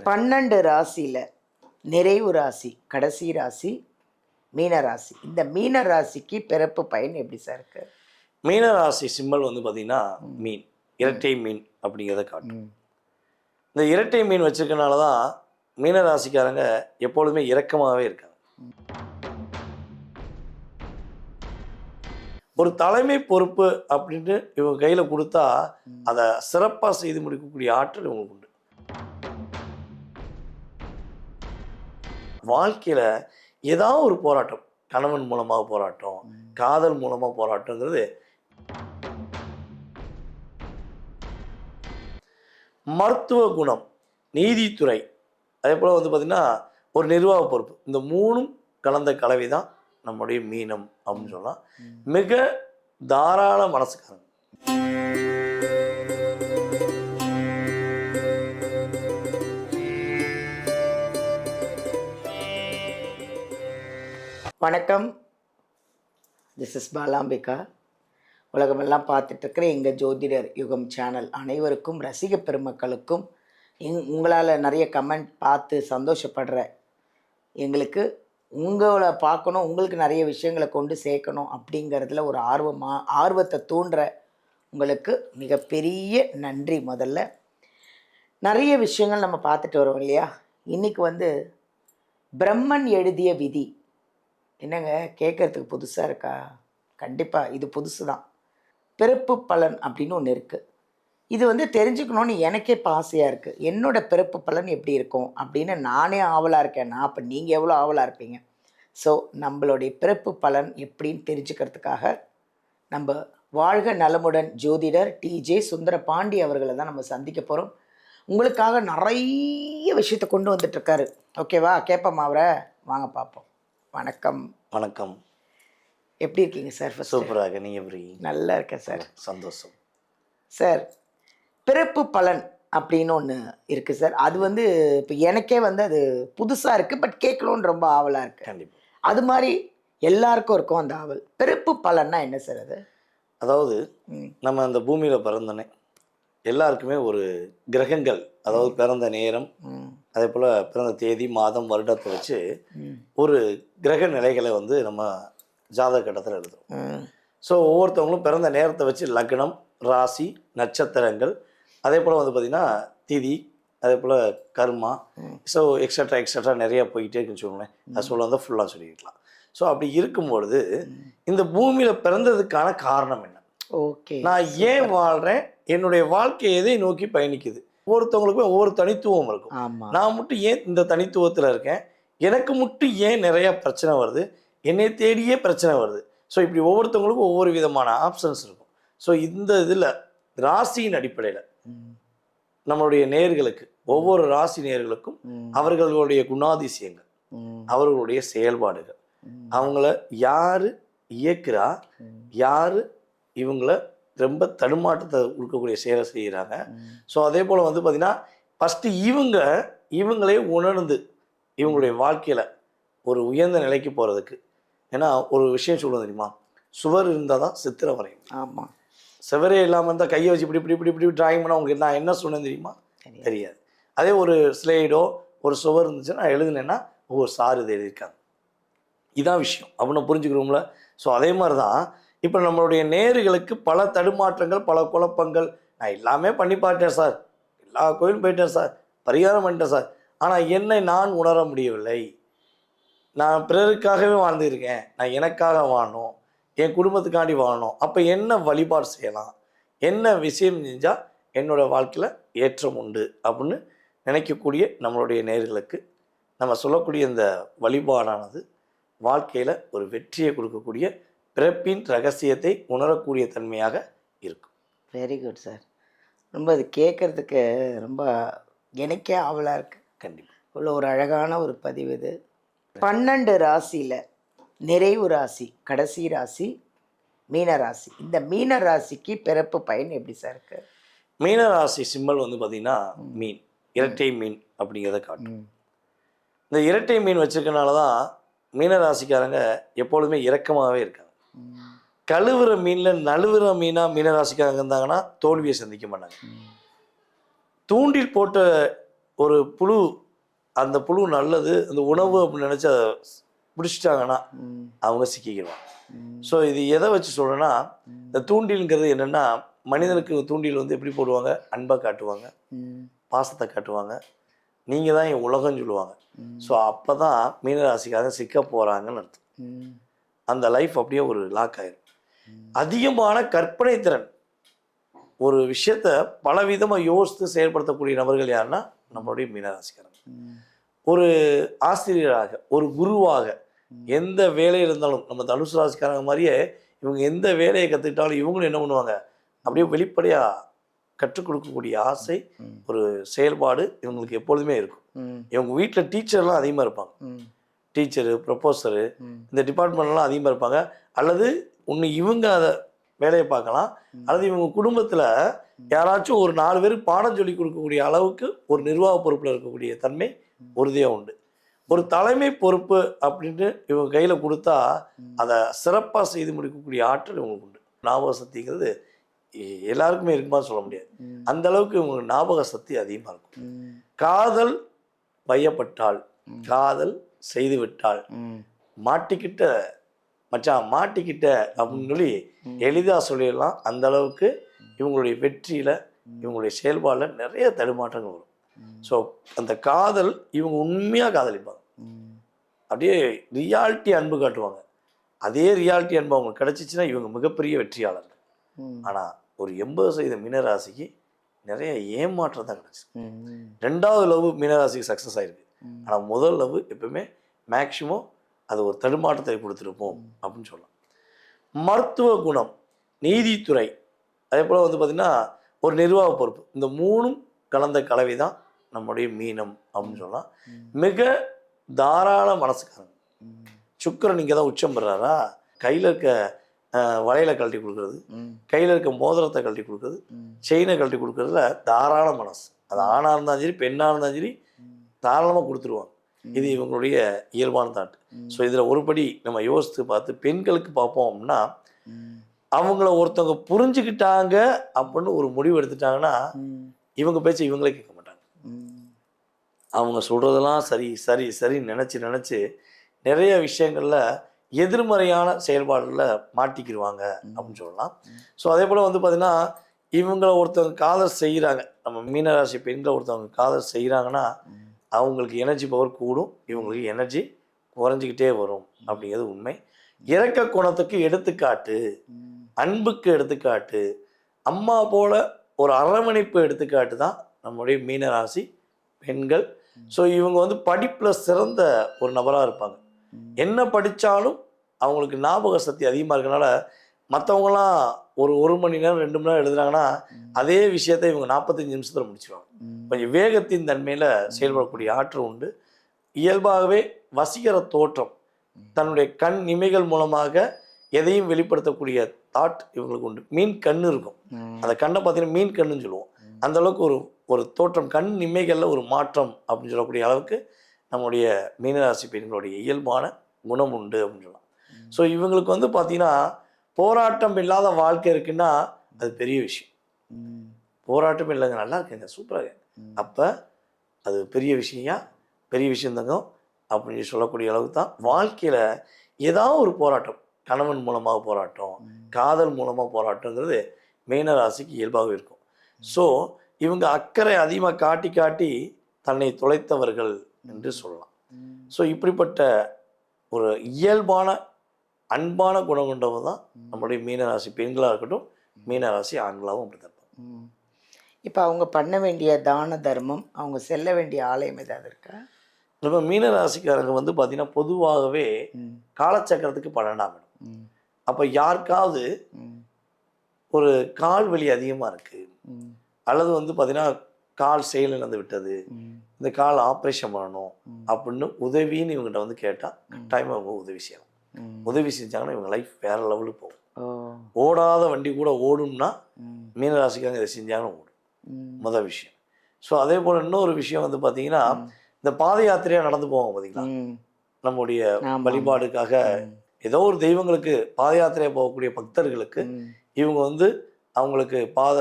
12 ராசியில் நிறைவு ராசி கடைசி ராசி மீன ராசி. இந்த மீன ராசிக்கு பிறப்பு பயன் எப்படி சார் இருக்கு? மீன ராசி சிம்பல் வந்து பார்த்தீங்கன்னா மீன், இரட்டை மீன் அப்படிங்கிறத காட்டும். இந்த இரட்டை மீன் வச்சிருக்கனால தான் மீன ராசிக்காரங்க எப்பொழுதுமே இரக்கமாகவே இருக்காங்க. ஒரு தலைமை பொறுப்பு அப்படின்னு இவங்க கையில் கொடுத்தா அதை சிறப்பாக செய்து முடிக்கக்கூடிய ஆற்றல் இவங்களுக்கு உண்டு. வாழ்க்கையில் ஏதாவது ஒரு போராட்டம், கணவன் மூலமாக போராட்டம், காதல் மூலமாக போராட்டங்கிறது மருத்துவ குணம், நீதித்துறை, அதே போல் வந்து பார்த்திங்கன்னா ஒரு நிர்வாக பொறுப்பு, இந்த மூணும் கலந்த கலவை தான் நம்முடைய மீனம் அப்படின்னு சொல்லலாம். மிக தாராள மனசுக்காரங்க. வணக்கம், திஸ் இஸ் பாலாம்பிகா. உலகமெல்லாம் பார்த்துட்ருக்கிற எங்கள் ஜோதிடர் யுகம் சேனல் அனைவருக்கும், ரசிக பெருமக்களுக்கும், உங்களால் நிறைய கமெண்ட் பார்த்து சந்தோஷப்படுற எங்களுக்கு, உங்களை பார்க்கணும், உங்களுக்கு நிறைய விஷயங்களை கொண்டு சேர்க்கணும் அப்படிங்கிறதுல ஒரு ஆர்வத்தை தூண்டுற உங்களுக்கு மிகப்பெரிய நன்றி. முதல்ல நிறைய விஷயங்கள் நம்ம பார்த்துட்டு வரோம் இல்லையா? இன்றைக்கி வந்து பிரம்மன் எழுதிய விதி. என்னங்க கேட்குறதுக்கு புதுசாக இருக்கா? கண்டிப்பாக இது புதுசு தான். பிறப்பு பலன் அப்படின்னு ஒன்று இருக்குது. இது வந்து தெரிஞ்சுக்கணுன்னு எனக்கே இப்போ ஆசையாக இருக்குது. என்னோடய பிறப்பு பலன் எப்படி இருக்கும் அப்படின்னு நானே ஆவலாக இருக்கேன். நான் அப்போ நீங்கள் எவ்வளோ ஆவலாக இருப்பீங்க? ஸோ நம்மளுடைய பிறப்பு பலன் எப்படின்னு தெரிஞ்சுக்கிறதுக்காக நம்ம வாழ்க நலமுடன் ஜோதிடர் டிஜே சுந்தரபாண்டி அவர்களை தான் நம்ம சந்திக்க போகிறோம். உங்களுக்காக நிறைய விஷயத்தை கொண்டு வந்துட்டுருக்காரு. ஓகேவா? கேட்போம் அவரை, வாங்க பார்ப்போம். வணக்கம். வணக்கம். எப்படி இருக்கீங்க சார்? சூப்பராக. நீங்கள் எப்படி? நல்லா இருக்கேன் சார். சந்தோஷம் சார். பிறப்பு பலன் அப்படின்னு ஒன்று இருக்குது சார். அது வந்து இப்போ எனக்கே வந்து அது புதுசாக இருக்குது, பட் கேட்கணுன்னு ரொம்ப ஆவலாக இருக்குது. கண்டிப்பாக அது மாதிரி எல்லாருக்கும் இருக்கும் அந்த ஆவல். பிறப்பு பலன்னா என்ன சார் அது? அதாவது நம்ம அந்த பூமியில் பிறந்தனே எல்லாருக்குமே ஒரு கிரகங்கள், அதாவது பிறந்த நேரம், அதே போல் பிறந்த தேதி, மாதம், வருடத்தை வச்சு ஒரு கிரக நிலைகளை வந்து நம்ம ஜாதக கட்டத்தில் எழுதுறோம். ஸோ ஒவ்வொருத்தவங்களும் பிறந்த நேரத்தை வச்சு லக்னம், ராசி, நட்சத்திரங்கள், அதே போல் வந்து பார்த்திங்கன்னா திதி, அதே போல் கர்மா, ஸோ எக்ஸட்ரா நிறையா போய்கிட்டே இருக்குன்னு சொல்லுங்களேன். அது சொல்ல வந்து ஃபுல்லாக சொல்லிக்கலாம். ஸோ அப்படி இருக்கும்பொழுது இந்த பூமியில் பிறந்ததுக்கான காரணம் என்ன? ஓகே, நான் ஏன் வாழ்கிறேன், என்னுடைய வாழ்க்கை எதை நோக்கி பயணிக்குது? ஒவ்வொருத்தவங்களுக்கும் ஒவ்வொரு தனித்துவம் இருக்கும். நான் மட்டும் ஏன் இந்த தனித்துவத்தில் இருக்கேன், எனக்கு மட்டும் ஏன் நிறையா பிரச்சனை வருது, என்னை தேடியே பிரச்சனை வருது. ஸோ இப்படி ஒவ்வொருத்தவங்களுக்கும் ஒவ்வொரு விதமான ஆப்ஷன்ஸ் இருக்கும். ஸோ இந்த இதில் ராசியின் அடிப்படையில் நம்மளுடைய நேயர்களுக்கு, ஒவ்வொரு ராசி நேயர்களுக்கும் அவர்களுடைய குணாதிசயங்கள், அவர்களுடைய செயல்பாடுகள், அவங்கள யார் இயக்குறா, யார் இவங்கள ரொம்ப தடுமாற்றத்தை கொடுக்கக்கூடிய செயலை செய்கிறாங்க. ஸோ அதே போல் வந்து பார்த்திங்கன்னா ஃபஸ்ட்டு இவங்களே உணர்ந்து இவங்களுடைய வாழ்க்கையில் ஒரு உயர்ந்த நிலைக்கு போகிறதுக்கு, ஏன்னா ஒரு விஷயம் சொல்லுவது தெரியுமா, சுவர் இருந்தால் தான் சித்திரம் வரையும். ஆமாம். சுவரே இல்லாமல் இருந்தால் கையை வச்சு இப்படி இப்படி இப்படி இப்படி ட்ராயிங் பண்ணால் உங்களுக்கு நான் என்ன சொன்னேன் தெரியுமா? தெரியாது. அதே ஒரு ஸ்லேடோ ஒரு சுவர் இருந்துச்சுன்னா நான் எழுதுனேன்னா ஒவ்வொரு சார் இது எழுதியிருக்காங்க, இதான் விஷயம் அப்படின்னு புரிஞ்சுக்கிறோம்ல. ஸோ அதே மாதிரி தான் இப்போ நம்மளுடைய நேயர்களுக்கு பல தடுமாற்றங்கள், பல குழப்பங்கள். நான் எல்லாமே பண்ணி பார்த்தேன் சார், எல்லா கோயிலும் போயிட்டேன் சார், பரிகாரம் பண்ணிட்டேன் சார், ஆனால் என்னை நான் உணர முடியவில்லை. நான் பிறருக்காகவே வாழ்ந்துருக்கேன், நான் எனக்காக வாழணும், என் குடும்பத்துக்காண்டி வாழணும், அப்போ என்ன வழிபாடு செய்யலாம், என்ன விஷயம் செஞ்சால் என்னோடய வாழ்க்கையில் ஏற்றம் உண்டு அப்படின்னு நினைக்கக்கூடிய நம்மளுடைய நேயர்களுக்கு நம்ம சொல்லக்கூடிய இந்த வழிபாடானது வாழ்க்கையில் ஒரு வெற்றியை கொடுக்கக்கூடிய, பிறப்பின் ரகசியத்தை உணரக்கூடிய தன்மையாக இருக்கும். Very good sir. ரொம்ப அது கேட்குறதுக்கு ரொம்ப எனக்கே ஆவலாக இருக்குது. கண்டிப்பாக இவ்வளோ ஒரு அழகான ஒரு பதிவு இது. 12 ராசியில் நிறைவு ராசி கடைசி ராசி மீன ராசி. இந்த மீன ராசிக்கு பிறப்பு பயன் எப்படி சார் இருக்கு? மீன ராசி சிம்பல் வந்து பார்த்திங்கன்னா மீன், இரட்டை மீன் அப்படிங்கிறத காட்டும். இந்த இரட்டை மீன் வச்சிருக்கனால தான் மீன ராசிக்காரங்க எப்பொழுதுமே இரக்கமாகவே இருக்காங்க. கழுவுற மீனில் நழுவுற மீனாக மீனராசிக்காரங்க இருந்தாங்கன்னா தோல்வியை சந்திக்க மாட்டாங்க. தூண்டில் போட்ட ஒரு புழு, அந்த புழு நல்லது, அந்த உணவு அப்படின்னு நினச்சி அதை பிடிச்சிட்டாங்கன்னா அவங்க சிக்கிக்குவாங்க. ஸோ இது எதை வச்சு சொல்கிறேன்னா, இந்த தூண்டில்ங்கிறது என்னென்னா, மனிதனுக்கு தூண்டில் வந்து எப்படி போடுவாங்க, அன்பை காட்டுவாங்க, பாசத்தை காட்டுவாங்க, நீங்கள் தான் என் உலகம்னு சொல்லுவாங்க. ஸோ அப்போ தான் மீனராசிக்காக சிக்க போகிறாங்கன்னு அர்த்தம். அந்த லைஃப் அப்படியே ஒரு லாக் ஆயிரும். அதிகமான கற்பனை திறன், ஒரு விஷயத்த பலவிதமாக யோசித்து செயல்படுத்தக்கூடிய நபர்கள் யாருன்னா நம்மளுடைய மீனராசிக்காரங்க. ஒரு ஆசிரியராக, ஒரு குருவாக, எந்த வேலை இருந்தாலும் நம்ம தனுசு ராசிக்காரங்க மாதிரியே இவங்க எந்த வேலையை கற்றுக்கிட்டாலும் இவங்களும் என்ன பண்ணுவாங்க, அப்படியே வெளிப்படையாக கற்றுக் கொடுக்கக்கூடிய ஆசை, ஒரு செயல்பாடு இவங்களுக்கு எப்பொழுதுமே இருக்கும். இவங்க வீட்டில் டீச்சர்லாம் அதிகமாக இருப்பாங்க. டீச்சரு, ப்ரொஃபஸரு, இந்த டிபார்ட்மெண்ட்லாம் அதிகமாக இருப்பாங்க. அல்லது ஒன்று இவங்க அதை வேலையை பார்க்கலாம், அல்லது இவங்க குடும்பத்தில் யாராச்சும் ஒரு 4 பேருக்கு பாடம் சொல்லி கொடுக்கக்கூடிய அளவுக்கு ஒரு நிர்வாக பொறுப்பில் இருக்கக்கூடிய தன்மை உறுதியாக உண்டு. ஒரு தலைமை பொறுப்பு அப்படின்னு இவங்க கையில் கொடுத்தா அதை சிறப்பாக செய்து முடிக்கக்கூடிய ஆற்றல் இவங்களுக்கு உண்டு. ஞாபக சக்திங்கிறது எல்லாருக்குமே இருக்குமா சொல்ல முடியாது. அந்த அளவுக்கு இவங்க ஞாபக சக்தி அதிகமாக இருக்கும். காதல் வயப்பட்டால், காதல் செய்து விட்டால், மாட்டிக்கிட்ட மச்சான் மாட்டிக்கிட்ட அப்படின்னு சொல்லி எளிதாக சொல்லிடலாம். அந்த அளவுக்கு இவங்களுடைய வெற்றியில், இவங்களுடைய செயல்பாடில் நிறைய தடுமாற்றங்கள் வரும். ஸோ அந்த காதல் இவங்க உண்மையாக காதலிப்பாங்க, அப்படியே ரியாலிட்டி அன்பு காட்டுவாங்க. அதே ரியாலிட்டி அன்பு அவங்களுக்கு கிடச்சிச்சின்னா இவங்க மிகப்பெரிய வெற்றியாளர்கள். ஆனால் ஒரு 80% மீனராசிக்கு நிறைய ஏமாற்றம் தான் கிடச்சி. 2வது லவ் மீனராசிக்கு சக்ஸஸ் ஆகிருக்கு. ஆனால் முதல் லவ் எப்பவுமே மேக்சிமம் அது ஒரு தடுமாற்றத்தை கொடுத்துருப்போம் அப்படின்னு சொல்லலாம். மருத்துவ குணம், நீதித்துறை, அதே போல் வந்து பார்த்திங்கன்னா ஒரு நிர்வாக பொறுப்பு, இந்த 3ம் கலந்த கலவை தான் நம்முடைய மீனம் அப்படின்னு சொல்லலாம். மிக தாராள மனசுக்காரங்க. சுக்கிரன் இங்கே தான் உச்சம் பெறாரா, கையில் இருக்க வளையலை கழட்டி கொடுக்குறது, கையில் இருக்க மோதிரத்தை கழட்டி கொடுக்குறது, செயினை கழட்டி கொடுக்குறதுல தாராள மனசு. அது ஆணாக இருந்தாலும் சரி பெண்ணாக இருந்தாலும் சரி தாராளமாக கொடுத்துருவாங்க. இது இவங்களுடைய இயல்பான தாட். ஸோ இதில் ஒருபடி நம்ம யோசித்து பார்த்து பெண்களுக்கு பார்ப்போம் அப்படின்னா, அவங்கள ஒருத்தவங்க புரிஞ்சுக்கிட்டாங்க அப்படின்னு ஒரு முடிவு எடுத்துட்டாங்கன்னா இவங்க பேச்சு இவங்களே கேட்க மாட்டாங்க. அவங்க சொல்கிறதெல்லாம் சரி சரி சரின்னு நினச்சி நிறைய விஷயங்களில் எதிர்மறையான செயல்பாடுகளில் மாட்டிக்கிடுவாங்க அப்படின்னு சொல்லலாம். ஸோ அதே போல் வந்து பார்த்திங்கன்னா, இவங்களை ஒருத்தவங்க காதல் செய்கிறாங்க, நம்ம மீனராசி பெண்களை ஒருத்தவங்க காதல் செய்கிறாங்கன்னா அவங்களுக்கு எனர்ஜி பவர் கூடும், இவங்களுக்கு எனர்ஜி குறைஞ்சிக்கிட்டே வரும் அப்படிங்கிறது உண்மை. இறக்க குணத்துக்கு எடுத்துக்காட்டு, அன்புக்கு எடுத்துக்காட்டு, அம்மா போல ஒரு அரவணைப்பு எடுத்துக்காட்டு தான் நம்முடைய மீனராசி பெண்கள். ஸோ இவங்க வந்து படிப்பில் சிறந்த ஒரு நபராக இருப்பாங்க. என்ன படித்தாலும் அவங்களுக்கு ஞாபக சக்தி அதிகமாக இருக்கனால மற்றவங்களாம் ஒரு மணி நேரம் 2 மணி நேரம் எழுதுனாங்கன்னா அதே விஷயத்தை இவங்க 45 நிமிஷத்தில் முடிச்சிடுவாங்க. கொஞ்சம் வேகத்தின் தன்மையில் செயல்படக்கூடிய ஆற்றல் உண்டு. இயல்பாகவே வசீகர தோற்றம், தன்னுடைய கண் இமைகள் மூலமாக எதையும் வெளிப்படுத்தக்கூடிய தாட் இவங்களுக்கு உண்டு. மீன் கண்ணு இருக்கும், அந்த கண்ணை பார்த்தீங்கன்னா மீன் கண்ணுன்னு சொல்லுவோம். அந்த அளவுக்கு ஒரு தோற்றம், கண் இமைகளில் ஒரு மாற்றம் அப்படின்னு சொல்லக்கூடிய அளவுக்கு நம்முடைய மீனராசி பெண்களுடைய இயல்பான குணம் உண்டு அப்படின்னு சொல்லலாம். ஸோ இவங்களுக்கு வந்து பார்த்தீங்கன்னா போராட்டம் இல்லாத வாழ்க்கை இருக்குன்னா அது பெரிய விஷயம். போராட்டம் இல்லைங்க, நல்லா இருக்குங்க, சூப்பராக, அப்போ அது பெரிய விஷயம் தாங்க அப்படின்னு சொல்லக்கூடிய அளவுக்கு தான் வாழ்க்கையில் ஏதாவது ஒரு போராட்டம், கணவன் மூலமாக போராட்டம், காதல் மூலமாக போராட்டங்கிறது மீனராசிக்கு இயல்பாகவே இருக்கும். ஸோ இவங்க அக்கறை அதிகமாக காட்டி தன்னை தொலைத்தவர்கள் என்று சொல்லலாம். ஸோ இப்படிப்பட்ட ஒரு இயல்பான அன்பான குணம் கொண்டவங்க தான் நம்மளுடைய மீனராசி பெண்களாக இருக்கட்டும், மீனராசி ஆண்களாகவும் அப்படி தான் இருப்பாங்க. இப்போ அவங்க பண்ண வேண்டிய தான தர்மம், அவங்க செல்ல வேண்டிய ஆலயம் ஏதாவது இருக்கா? நம்ம மீனராசிக்காரங்க வந்து பார்த்தீங்கன்னா பொதுவாகவே காலச்சக்கரத்துக்கு 12ஆம் இடம். அப்போ யாருக்காவது ஒரு கால் வலி அதிகமாக இருக்குது, அல்லது வந்து பார்த்தீங்கன்னா கால் செயலிழந்து விட்டது, இந்த கால் ஆப்ரேஷன் பண்ணணும் அப்படின்னு உதவின்னு இவங்ககிட்ட வந்து கேட்டால் கட்டாயமாக அவங்க உதவி செய்யலாம். உதவி செஞ்சாங்கன்னா இவங்க லைஃப் வேற லெவலுக்கு போகும். ஓடாத வண்டி கூட ஓடும்னா மீனராசிக்காரங்க இதை செஞ்சாங்கன்னா ஓடும், முதல் விஷயம். ஸோ அதே போல் இன்னொரு விஷயம் வந்து பார்த்தீங்கன்னா, இந்த பாத யாத்திரையாக நடந்து போவாங்க பார்த்தீங்களா, நம்முடைய வழிபாடுக்காக ஏதோ ஒரு தெய்வங்களுக்கு பாத யாத்திரையாக போகக்கூடிய பக்தர்களுக்கு இவங்க வந்து அவங்களுக்கு பாத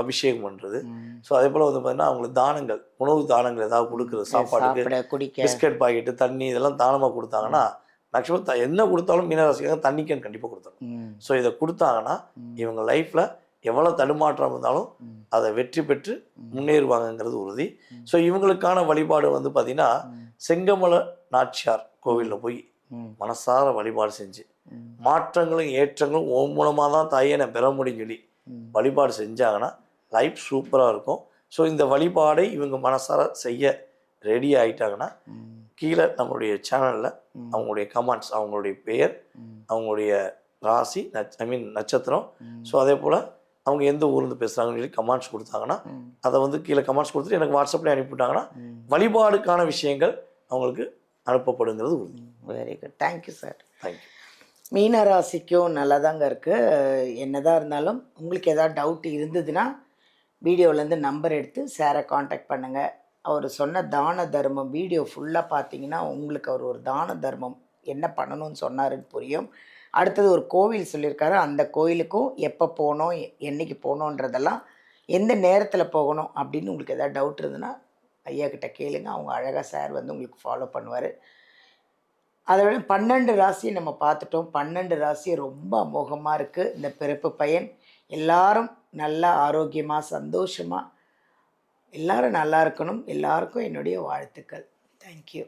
அபிஷேகம் பண்ணுறது. ஸோ அதே போல் வந்து பார்த்தீங்கன்னா அவங்களுக்கு தானங்கள், உணவு தானங்கள் ஏதாவது கொடுக்குறது, சாப்பாட்டுக்கு சாப்பிட குடிக்க பிஸ்கட் பாக்கெட்டு, தண்ணி இதெல்லாம் தானமாக கொடுத்தாங்கன்னா மேக்ஸிமம் என்ன கொடுத்தாலும் மீனராசிக்காக தண்ணி கேன் கண்டிப்பாக கொடுத்துரும். ஸோ இதை கொடுத்தாங்கன்னா இவங்க லைஃப்பில் எவ்வளோ தடுமாற்றம் இருந்தாலும் அதை வெற்றி பெற்று முன்னேறுவாங்கங்கிறது உறுதி. ஸோ இவங்களுக்கான வழிபாடு வந்து பார்த்திங்கன்னா செங்கமல நாச்சியார் கோவிலில் போய் மனசார வழிபாடு செஞ்சு மாற்றங்களும் ஏற்றங்களும் உன் மூலமாக தான் தாயே நான் பெற முடியும் சொல்லி வழிபாடு செஞ்சாங்கன்னா லைஃப் சூப்பராக இருக்கும். ஸோ இந்த வழிபாடை இவங்க மனசார செய்ய ரெடி ஆகிட்டாங்கன்னா கீழே நம்மளுடைய சேனலில் அவங்களுடைய கமெண்ட்ஸ், அவங்களுடைய பெயர், அவங்களுடைய ராசி, நட்சத்திரம், ஸோ அதே போல் அவங்க எந்த ஊர்லேருந்து பேசுகிறாங்கன்னு சொல்லி கமெண்ட்ஸ் கொடுத்தாங்கன்னா அதை வந்து கீழே கமெண்ட்ஸ் கொடுத்துட்டு எனக்கு வாட்ஸ்அப்பில் அனுப்பிவிட்டாங்கன்னா வழிபாடுக்கான விஷயங்கள் அவங்களுக்கு அனுப்பப்படுங்கிறது உறுதி. Very good, thank you sir. Thank you. மீனராசிக்கும் நல்லாதாங்க இருக்குது. என்னதான் இருந்தாலும் உங்களுக்கு ஏதாவது டவுட் இருந்ததுன்னா வீடியோவிலேருந்து நம்பர் எடுத்து சாரை காண்டாக்ட் பண்ணுங்கள். அவர் சொன்ன தான தர்மம் வீடியோ ஃபுல்லாக பார்த்தீங்கன்னா உங்களுக்கு அவர் ஒரு தான தர்மம் என்ன பண்ணணும்னு சொன்னாருன்னு புரியும். அடுத்தது ஒரு கோவில் சொல்லியிருக்காரு, அந்த கோயிலுக்கும் எப்போ போகணும், என்றைக்கு போகணுன்றதெல்லாம், எந்த நேரத்தில் போகணும் அப்படின்னு உங்களுக்கு எதாவது டவுட் இருந்ததுன்னா ஐயா கிட்ட கேளுங்க. அவங்க அழகாக சார் வந்து உங்களுக்கு ஃபாலோ பண்ணுவார். அதை விட 12 ராசியை நம்ம பார்த்துட்டோம். 12 ராசி ரொம்ப அமோகமாக இருக்குது. இந்த பிறப்பு பயன் எல்லாரும் நல்லா ஆரோக்கியமாக சந்தோஷமாக எல்லாரும் நல்லா இருக்கணும். எல்லாருக்கும் என்னுடைய வாழ்த்துக்கள். தேங்க்யூ.